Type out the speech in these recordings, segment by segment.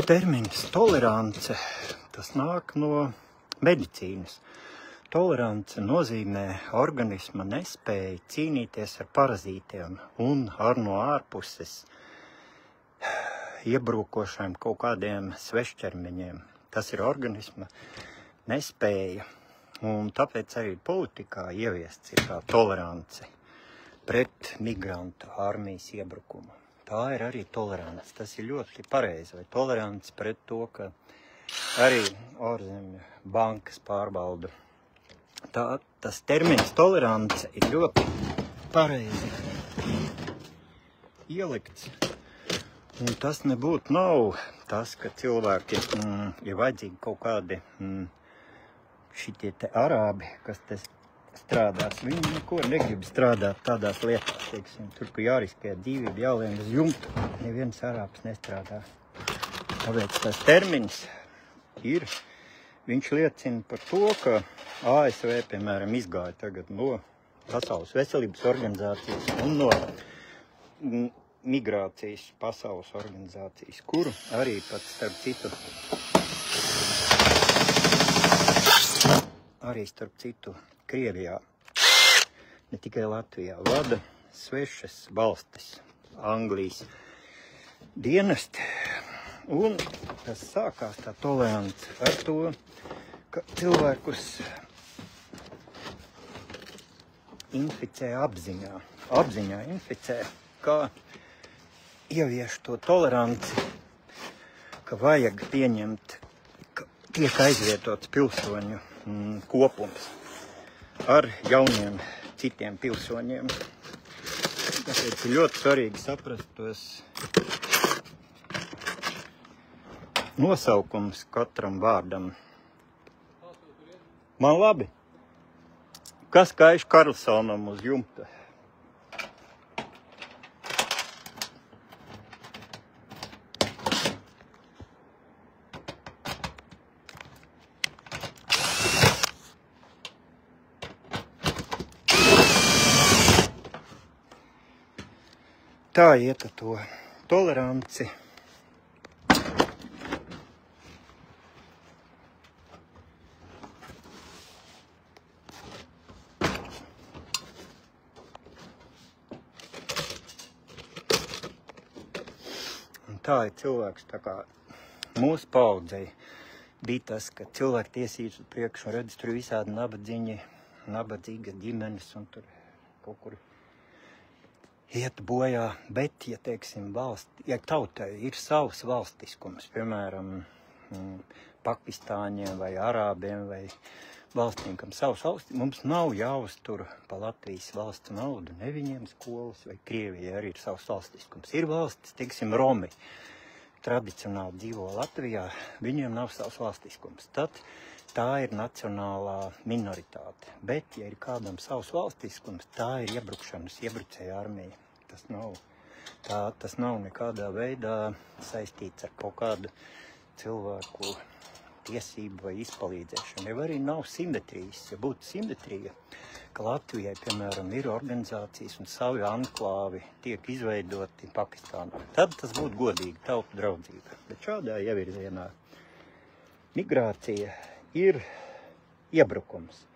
Termins tolerance, tas nāk no medicīnas. Tolerance nozīmē organisma nespēju cīnīties ar parazītiem un ar no ārpuses iebrukošiem kaut kādiem svešķermeņiem. Tas ir organisma nespēja, un tāpēc arī politikā ieviests ir tā tolerance pret migrantu armijas iebrukumu. Tā ir arī tolerance. Tas ir ļoti pareizi. Vai tolerance pret to, ka arī ārzemju bankas pārbauda. Tas termins tolerance ir ļoti pareizi ielikts. Un tas nebūtu nav tas, ka cilvēki ir vajadzīgi kaut kādi šitie te arābi, kas te strādās. Viņi neko negrib strādāt tādās lietās, teiksim. Tur, kur jāriskē dzīvību, jālien uz jumtu. Neviens arābs nestrādā. Tāpēc tas termins ir, viņš liecina par to, ka ASV, piemēram, izgāja tagad no Pasaules veselības organizācijas un no migrācijas pasaules organizācijas, kuru arī pat starp citu Krievijā, ne tikai Latvijā, vada svešas valstis, Anglijas dienesti. Un tas sākās tā tolerance ar to, ka cilvēkus inficē apziņā inficē, kā ievieš to toleranci, ka vajag pieņemt, ka tiek aizvietots pilsoņu kopums ar jauniem citiem pilsoņiem. Tāpēc ir ļoti svarīgi saprast tos nosaukums katram vārdam. Man labi. Kas kaiš Karlsonam uz jumta? Tā iet ar to toleranci. Un tā ir cilvēks, tā kā mūsu paudzei bija tas, ka cilvēki tiesības uz priekšu un redz tur visādi nabadzīgas ģimenes un tur kaut kur iet bojā, bet, ja teiksim, ja tautai ir savs valstiskums, piemēram, Pakistāņiem vai Arābiem vai valstīm, kam savs valsts, mums nav jāuztur pa Latvijas valsts naudu, ne viņiem skolas vai Krievijai arī ir savs valstiskums. Ir valstis, teiksim, Romi, tradicionāli dzīvo Latvijā, viņiem nav savs valstiskums. Tad tā ir nacionālā minoritāte. Bet, ja ir kādam savs valstiskums, tā ir iebrucēja armija. Tas nav nekādā veidā saistīts ar kaut kādu cilvēku tiesību vai izpalīdzēšanu. Jau arī nav simetrijas. Ja būtu simetrija, ka Latvijai, piemēram, ir organizācijas un savi anklāvi tiek izveidoti Pakistānā, tad tas būtu godīgi, tautu draudzība. Bet šādā ievirzienā migrācija ir iebrukums.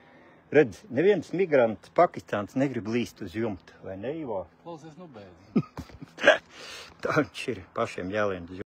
Redz, neviens migrants Pakistāns negrib līst uz jumta, vai ne, Ivo? Klausies, nu beidz. Tā viņš ir pašiem jālien uz jumta.